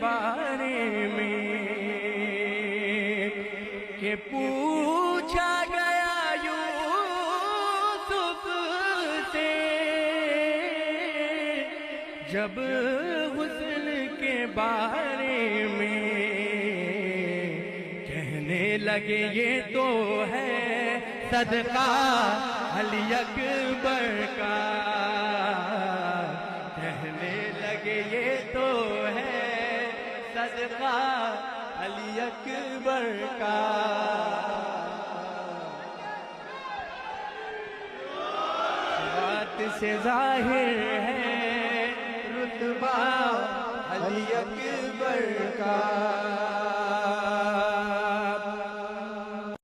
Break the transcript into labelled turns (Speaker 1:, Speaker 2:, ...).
Speaker 1: بارے میں کہ پوچھا گیا یوسف سے جب حسن کے بارے میں کہنے لگے یہ تو ہے صدقہ علی اکبر کا، کہنے لگے یہ تو ہے صدقہ علی اکبر کا۔ بات سے ظاہر ہے رتبہ علی اکبر کا۔